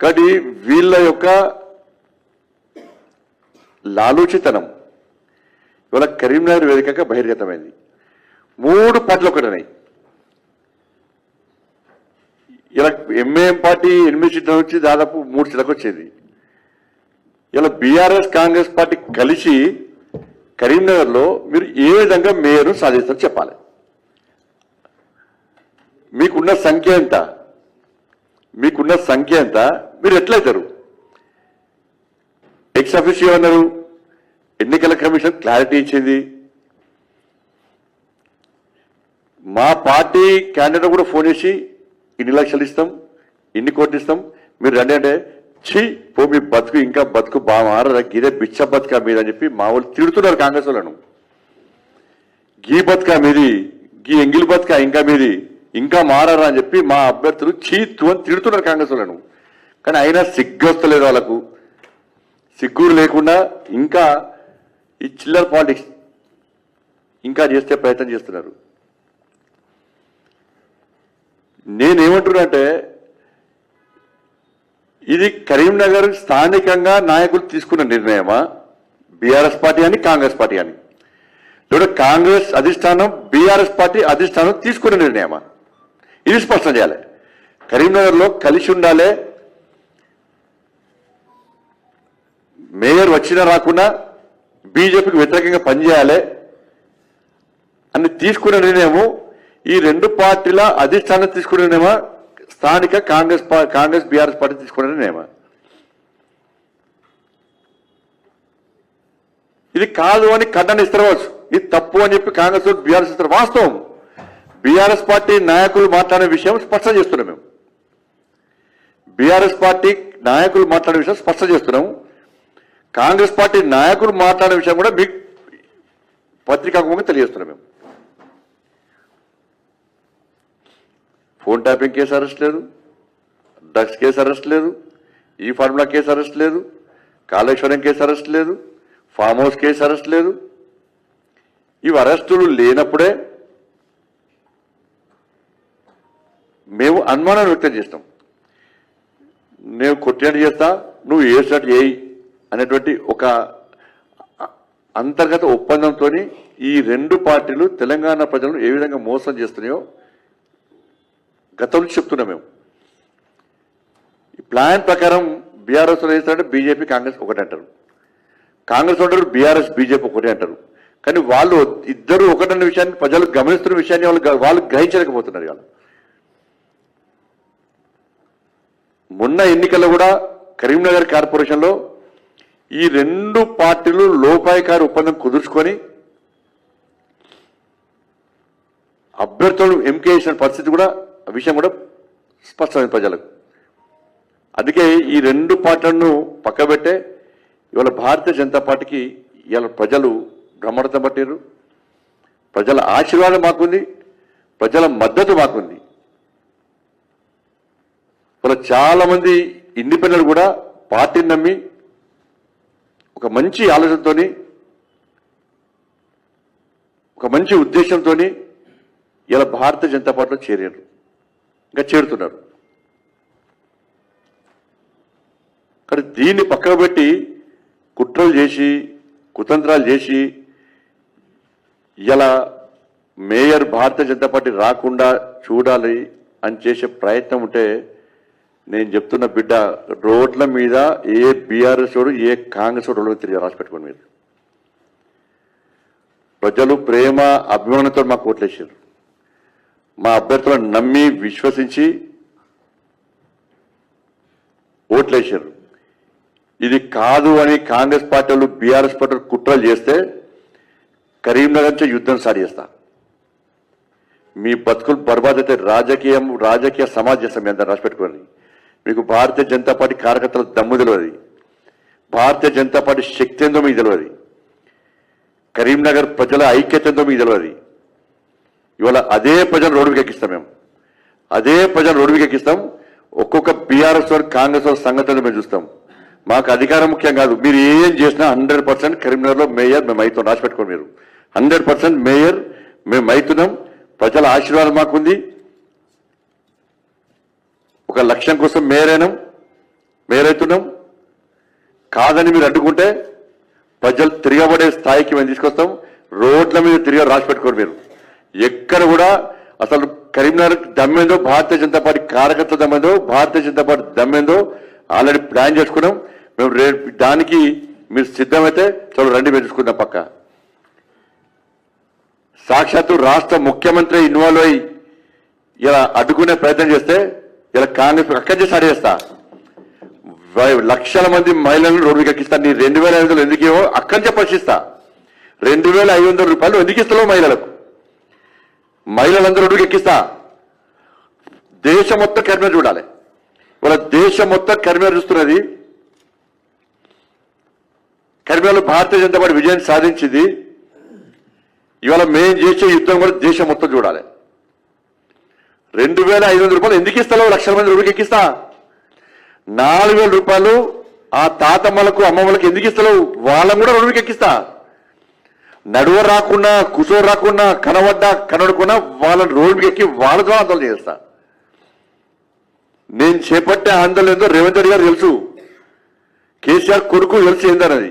కాబట్టి వీళ్ళ యొక్క లాలూచితనం ఇవాళ కరీంనగర్ వేదికగా బహిర్గతమైంది. 3 పార్టీలు ఒకటనే. ఇలా ఎంఏఎం పార్టీ 8 సీట్ల నుంచి దాదాపు 3 సీట్లకు వచ్చేది. ఇలా బీఆర్ఎస్ కాంగ్రెస్ పార్టీ కలిసి కరీంనగర్లో మీరు ఏ విధంగా మేయర్ సాధిస్తారో చెప్పాలి. మీకున్న సంఖ్య ఎంత, మీరు ఎట్లయితారు? ఎక్స్ అఫీషియో అన్నారు, ఎన్నికల కమిషన్ క్లారిటీ ఇచ్చింది. మా పార్టీ క్యాండిడేట్ కూడా ఫోన్ చేసి ఇన్ని లక్షలు ఇస్తాం, ఇన్ని కోట్లు ఇస్తాం, మీరు రండి అంటే ఛీ పో మీ బతుకు ఇంకా బతుకు బాగా మారదా, గిదే బిచ్చ బతుక మీద అని చెప్పి మా వాళ్ళు తిడుతున్నారు కాంగ్రెస్ వాళ్ళను. గీ బతుక మీది, గీ ఎంగిలి బతుక ఇంకా మీది, ఇంకా మారరా అని చెప్పి మా అభ్యర్థులు చీతు అని తిడుతున్నారు కాంగ్రెస్ వాళ్ళను. కానీ అయినా సిగ్గొస్తలేదు వాళ్ళకు. సిగ్గురు లేకుండా ఇంకా ఈ చిల్లర పాలిటిక్స్ ఇంకా చేస్తే ప్రయత్నం చేస్తున్నారు. నేనేమంటున్నా అంటే ఇది కరీంనగర్ స్థానికంగా నాయకులు తీసుకున్న నిర్ణయమా, బీఆర్ఎస్ పార్టీ అని కాంగ్రెస్ పార్టీ అని, లేదా కాంగ్రెస్ అధిష్టానం బీఆర్ఎస్ పార్టీ అధిష్టానం తీసుకున్న నిర్ణయమా? ఇది స్పష్టం చేయాలి. కరీంనగర్లో కలిసి ఉండాలి, మేయర్ వచ్చినా రాకుండా బీజేపీకి వ్యతిరేకంగా పనిచేయాలి అని తీసుకున్న నిర్ణయము ఈ 2 పార్టీల అధిష్టానం తీసుకున్న నిర్ణయమా, స్థానిక కాంగ్రెస్ బీఆర్ఎస్ పార్టీ తీసుకున్న నిర్ణయమా? ఇది కాదు అని ఖండన ఇస్తారు, ఇది తప్పు అని చెప్పి కాంగ్రెస్ బీఆర్ఎస్ ఇస్తారు. వాస్తవం, బీఆర్ఎస్ పార్టీ నాయకులు మాట్లాడే విషయం స్పష్టం చేస్తున్నాం. మేము బీఆర్ఎస్ పార్టీ నాయకులు మాట్లాడే విషయం స్పష్టం చేస్తున్నాము. కాంగ్రెస్ పార్టీ నాయకులు మాట్లాడే విషయం కూడా మీకు పత్రికాముఖంగా తెలియజేస్తున్నాం. మేము ఫోన్ ట్యాపింగ్ కేసు అరెస్ట్ లేదు, డ్రగ్స్ కేసు అరెస్ట్ లేదు, ఈ ఫార్ములా కేసు అరెస్ట్ లేదు, కాళేశ్వరం కేసు అరెస్ట్ లేదు, ఫామ్ హౌస్ కేసు అరెస్ట్ లేదు. ఇవి అరెస్టులు లేనప్పుడే మేము అనుమానాన్ని వ్యక్తం చేస్తాం. నేను కొట్టినట్టు చేస్తా, నువ్వు ఏసినట్టు చేయి అనేటువంటి ఒక అంతర్గత ఒప్పందంతో ఈ 2 పార్టీలు తెలంగాణ ప్రజలను ఏ విధంగా మోసం చేస్తున్నాయో గతం నుంచి చెప్తున్నాం. మేము ఈ ప్లాన్ ప్రకారం బీఆర్ఎస్ చేస్తారంటే బీజేపీ కాంగ్రెస్ ఒకటి అంటారు, కాంగ్రెస్ అంటారు బీఆర్ఎస్ బీజేపీ ఒకటి అంటారు. కానీ వాళ్ళు ఇద్దరు ఒకటన్న విషయాన్ని ప్రజలు గమనిస్తున్న విషయాన్ని వాళ్ళు గ్రహించలేకపోతున్నారు. వాళ్ళు మొన్న ఎన్నికల్లో కూడా కరీంనగర్ కార్పొరేషన్లో ఈ 2 పార్టీలు లోపాయకారి ఒప్పందం కుదుర్చుకొని అభ్యర్థులను ఎంపిక చేసిన పరిస్థితి కూడా విషయం కూడా స్పష్టమైన ప్రజలకు. అందుకే ఈ 2 పార్టీలను పక్కబెట్టే ఇవాళ భారతీయ జనతా పార్టీకి ఇవాళ ప్రజలు బ్రహ్మరథం పట్టారు. ప్రజల ఆశీర్వాదం మాకుంది, ప్రజల మద్దతు మాకుంది. ఇవాళ చాలా మంది ఇండిపెండెంట్ కూడా పార్టీని నమ్మి ఒక మంచి ఆలోచనతో, ఒక మంచి ఉద్దేశంతో ఇలా భారతీయ జనతా పార్టీలో చేరారు, ఇంకా చేరుతున్నారు. కానీ దీన్ని పక్కకు పెట్టి కుట్రలు చేసి కుతంత్రాలు చేసి ఇలా మేయర్ భారతీయ జనతా పార్టీ రాకుండా చూడాలి అని చేసే ప్రయత్నం ఉంటే నేను చెప్తున్న బిడ్డ, రోడ్ల మీద ఏ బీఆర్ఎస్ వాడు ఏ కాంగ్రెస్ వాడు తిరిగి రాసి పెట్టుకోండి. మీరు ప్రజలు ప్రేమ అభిమానంతో మాకు ఓట్లేసారు. మా అభ్యర్థులను నమ్మి విశ్వసించి ఓట్లేసారు. ఇది కాదు అని కాంగ్రెస్ పార్టీలు బీఆర్ఎస్ పార్టీలు కుట్రలు చేస్తే కరీంనగర్ నుంచి యుద్ధం స్టార్ట్ చేస్తా. మీ బతుకులు బర్బాద్ అయితే రాజకీయ సమాజ చేస్తాం. మీ అందరూ రాసి పెట్టుకోండి. మీకు భారతీయ జనతా పార్టీ కార్యకర్తల దమ్ము తెలియదు, భారతీయ జనతా పార్టీ శక్తి ఏందో మీకు తెలియదు, కరీంనగర్ ప్రజల ఐక్యత ఏందో మీకు తెలియదు. ఇవాళ అదే ప్రజలు రోడ్డుకి ఎక్కిస్తాం. మేము అదే ప్రజలు రోడ్డుకి ఎక్కిస్తాం. ఒక్కొక్క బీఆర్ఎస్ వారు కాంగ్రెస్ వారి సంగతులు మేము చూస్తాం. మాకు అధికారం ముఖ్యం కాదు. మీరు ఏం చేసినా 100% కరీంనగర్లో మేయర్ మేము అవుతాం. రాసి పెట్టుకోండి. మీరు 100% మేయర్ మేము అవుతున్నాం. ప్రజల ఆశీర్వాదం మాకుంది. ఒక లక్ష్యం కోసం మేయర్ అయినాం. మేరైతున్నాం. కాదని మీరు అడ్డుకుంటే ప్రజలు తిరగబడే స్థాయికి మేము తీసుకొస్తాం. రోడ్ల మీద తిరిగి రాసి పెట్టుకోరు మీరు. ఎక్కడ కూడా అసలు కరీంనగర్ దమ్మేందో, భారతీయ జనతా పార్టీ కార్యకర్తల దమ్మేందో, Bharatiya Janata party దమ్మేందో already plan చేసుకున్నాం. మేము దానికి మీరు సిద్ధమైతే చలో రండి పెంచుకుందాం. పక్క సాక్షాత్తు రాష్ట్ర ముఖ్యమంత్రి ఇన్వాల్వ్ అయ్యి ఇలా అడ్డుకునే ప్రయత్నం చేస్తే ఇలా కాంగ్రెస్ అక్కడి చేసి అడిగేస్తా. లక్షల మంది మహిళలను రోడ్డుకి ఎక్కిస్తా. నీ 2,500 ఎందుకేమో అక్కడి నుంచి ప్రశ్నిస్తా. 2,500 రూపాయలు ఎందుకు ఇస్తావు మహిళలకు? మహిళలందరూ రోడ్డుకి ఎక్కిస్తా. దేశం మొత్తం కరీంనగర్ చూడాలి. వాళ్ళ దేశం మొత్తం కరీంనగర్ చూస్తున్నది. కరీంనగర్లో భారతీయ జనతా పార్టీ విజయం సాధించింది. ఇవాళ మేం చేసే యుద్ధం కూడా దేశం మొత్తం చూడాలి. 2,500 రూపాయలు ఎందుకు ఇస్తావు? లక్షల మంది రోడ్డుకి ఎక్కిస్తా. 4,000 రూపాయలు ఆ తాతమ్మలకు అమ్మమ్మలకు ఎందుకు ఇస్తావు? వాళ్ళని కూడా రోడ్డుకి ఎక్కిస్తా. నడువ రాకుండా, కుసో రాకుండా, కనబడ్డా కనడకుండా వాళ్ళని రోడ్డుకి ఎక్కి వాళ్ళ ద్వారా ఆందోళన చేస్తా. నేను చేపట్టే ఆందోళన ఏందో రేవంత్ రెడ్డి గారు తెలుసు, కేసీఆర్ కొడుకు తెలుసు ఏందన్నది.